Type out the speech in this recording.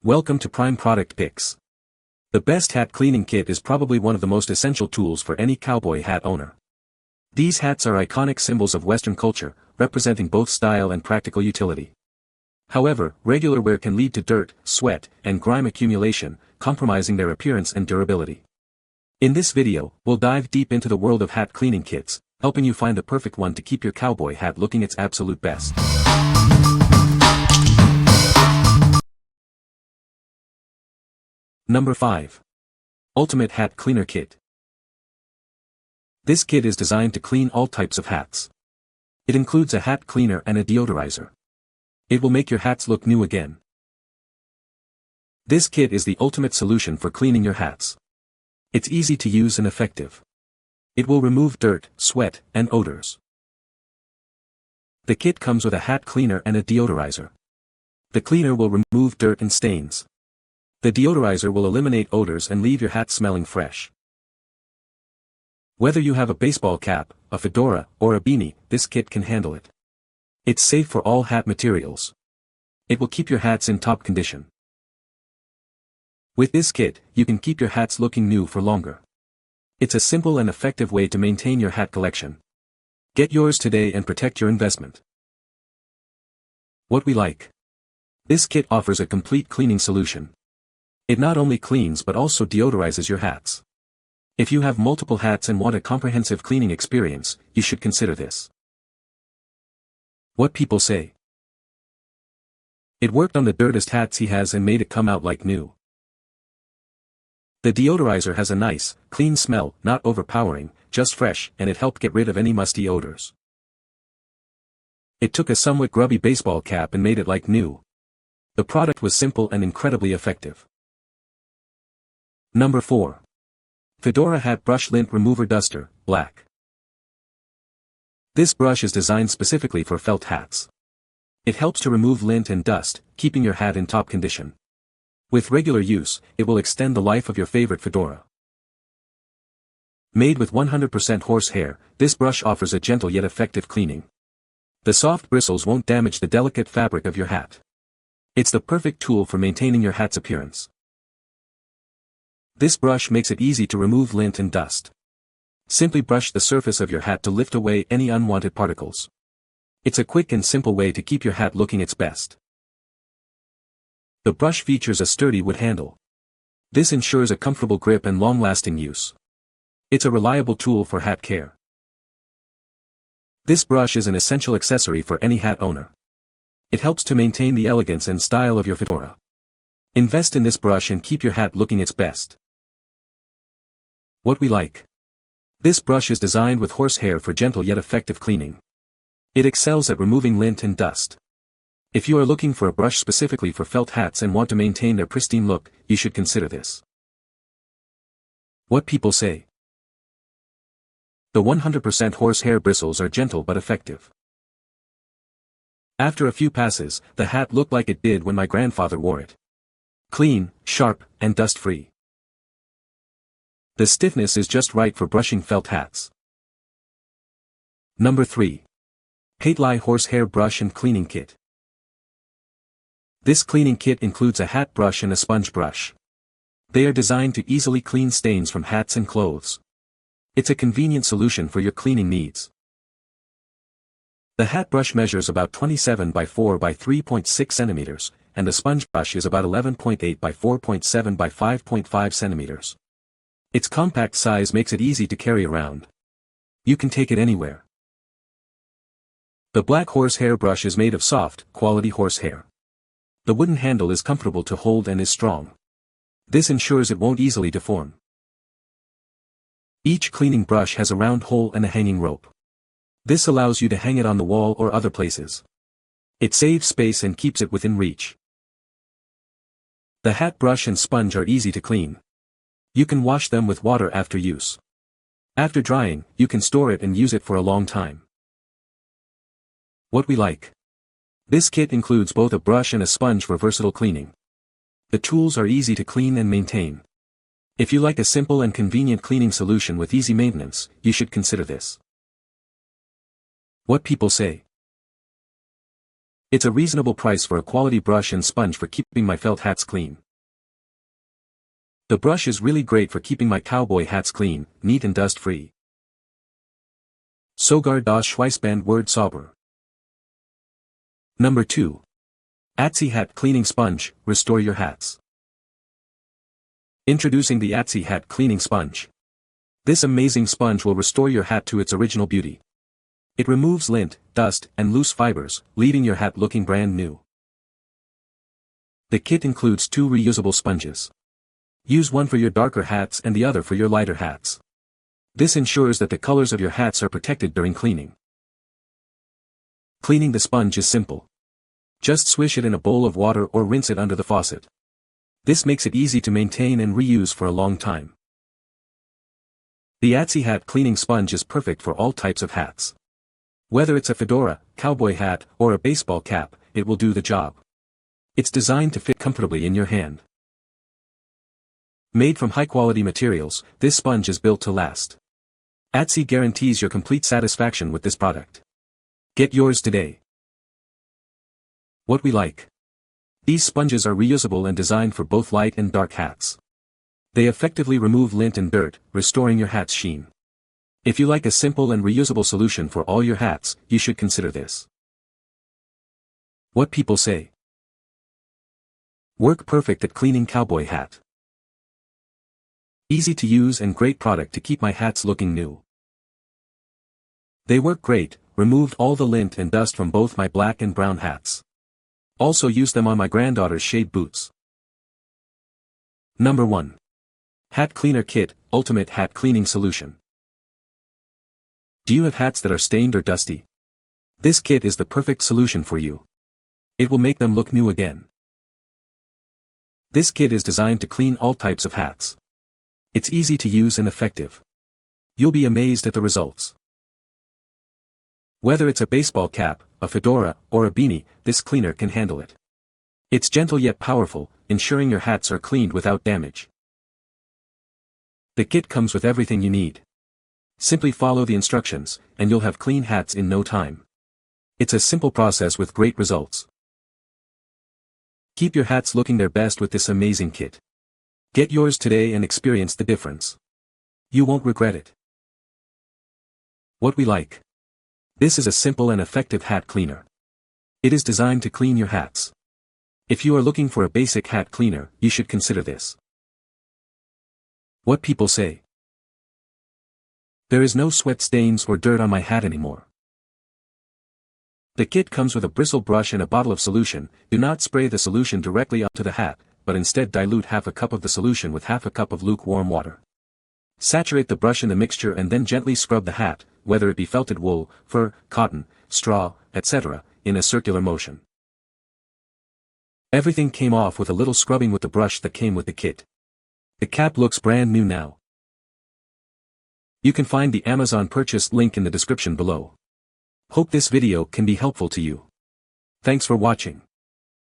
Welcome to Prime Product Picks. The best hat cleaning kit is probably one of the most essential tools for any cowboy hat owner. These hats are iconic symbols of Western culture, representing both style and practical utility. However, regular wear can lead to dirt, sweat, and grime accumulation, compromising their appearance and durability. In this video, we'll dive deep into the world of hat cleaning kits, helping you find the perfect one to keep your cowboy hat looking its absolute best. Number 5. Ultimate Hat Cleaner Kit. This kit is designed to clean all types of hats. It includes a hat cleaner and a deodorizer. It will make your hats look new again. This kit is the ultimate solution for cleaning your hats. It's easy to use and effective. It will remove dirt, sweat, and odors. The kit comes with a hat cleaner and a deodorizer. The cleaner will remove dirt and stains. The deodorizer will eliminate odors and leave your hat smelling fresh. Whether you have a baseball cap, a fedora, or a beanie, this kit can handle it. It's safe for all hat materials. It will keep your hats in top condition. With this kit, you can keep your hats looking new for longer. It's a simple and effective way to maintain your hat collection. Get yours today and protect your investment. What we like. This kit offers a complete cleaning solution. It not only cleans but also deodorizes your hats. If you have multiple hats and want a comprehensive cleaning experience, you should consider this. What people say. It worked on the dirtiest hats he has and made it come out like new. The deodorizer has a nice, clean smell, not overpowering, just fresh, and it helped get rid of any musty odors. It took a somewhat grubby baseball cap and made it like new. The product was simple and incredibly effective. Number 4. Fedora Hat Brush Lint Remover Duster, Black. This brush is designed specifically for felt hats. It helps to remove lint and dust, keeping your hat in top condition. With regular use, it will extend the life of your favorite fedora. Made with 100% horsehair, this brush offers a gentle yet effective cleaning. The soft bristles won't damage the delicate fabric of your hat. It's the perfect tool for maintaining your hat's appearance. This brush makes it easy to remove lint and dust. Simply brush the surface of your hat to lift away any unwanted particles. It's a quick and simple way to keep your hat looking its best. The brush features a sturdy wood handle. This ensures a comfortable grip and long-lasting use. It's a reliable tool for hat care. This brush is an essential accessory for any hat owner. It helps to maintain the elegance and style of your fedora. Invest in this brush and keep your hat looking its best. What we like. This brush is designed with horsehair for gentle yet effective cleaning. It excels at removing lint and dust. If you are looking for a brush specifically for felt hats and want to maintain their pristine look, you should consider this. What people say. The 100% horsehair bristles are gentle but effective. After a few passes, the hat looked like it did when my grandfather wore it. Clean, sharp, and dust-free. The stiffness is just right for brushing felt hats. Number 3. Patelai Horsehair Brush and Cleaning Kit. This cleaning kit includes a hat brush and a sponge brush. They are designed to easily clean stains from hats and clothes. It's a convenient solution for your cleaning needs. The hat brush measures about 27 by 4 by 3.6 centimeters, and the sponge brush is about 11.8 by 4.7 by 5.5 centimeters. Its compact size makes it easy to carry around. You can take it anywhere. The black horsehair brush is made of soft, quality horsehair. The wooden handle is comfortable to hold and is strong. This ensures it won't easily deform. Each cleaning brush has a round hole and a hanging rope. This allows you to hang it on the wall or other places. It saves space and keeps it within reach. The hat brush and sponge are easy to clean. You can wash them with water after use. After drying, you can store it and use it for a long time. What we like. This kit includes both a brush and a sponge for versatile cleaning. The tools are easy to clean and maintain. If you like a simple and convenient cleaning solution with easy maintenance, you should consider this. What people say. It's a reasonable price for a quality brush and sponge for keeping my felt hats clean. The brush is really great for keeping my cowboy hats clean, neat and dust-free. Sogar das Schweißband wird sauber. Number 2. Atzi Hat Cleaning Sponge, restore your hats. Introducing the Atzi Hat Cleaning Sponge. This amazing sponge will restore your hat to its original beauty. It removes lint, dust, and loose fibers, leaving your hat looking brand new. The kit includes 2 reusable sponges. Use one for your darker hats and the other for your lighter hats. This ensures that the colors of your hats are protected during cleaning. Cleaning the sponge is simple. Just swish it in a bowl of water or rinse it under the faucet. This makes it easy to maintain and reuse for a long time. The Atzi Hat Cleaning Sponge is perfect for all types of hats. Whether it's a fedora, cowboy hat, or a baseball cap, it will do the job. It's designed to fit comfortably in your hand. Made from high-quality materials, this sponge is built to last. Atzi guarantees your complete satisfaction with this product. Get yours today. What we like. These sponges are reusable and designed for both light and dark hats. They effectively remove lint and dirt, restoring your hat's sheen. If you like a simple and reusable solution for all your hats, you should consider this. What people say. Work perfect at cleaning cowboy hat. Easy to use and great product to keep my hats looking new. They work great, removed all the lint and dust from both my black and brown hats. Also use them on my granddaughter's shade boots. Number 1. Hat Cleaner Kit, Ultimate Hat Cleaning Solution. Do you have hats that are stained or dusty? This kit is the perfect solution for you. It will make them look new again. This kit is designed to clean all types of hats. It's easy to use and effective. You'll be amazed at the results. Whether it's a baseball cap, a fedora, or a beanie, this cleaner can handle it. It's gentle yet powerful, ensuring your hats are cleaned without damage. The kit comes with everything you need. Simply follow the instructions, and you'll have clean hats in no time. It's a simple process with great results. Keep your hats looking their best with this amazing kit. Get yours today and experience the difference. You won't regret it. What we like. This is a simple and effective hat cleaner. It is designed to clean your hats. If you are looking for a basic hat cleaner, you should consider this. What people say. There is no sweat stains or dirt on my hat anymore. The kit comes with a bristle brush and a bottle of solution. Do not spray the solution directly onto the hat, but instead dilute half a cup of the solution with half a cup of lukewarm water. Saturate the brush in the mixture and then gently scrub the hat, whether it be felted wool, fur, cotton, straw, etc., in a circular motion. Everything came off with a little scrubbing with the brush that came with the kit. The cap looks brand new now. You can find the Amazon purchase link in the description below. Hope this video can be helpful to you. Thanks for watching.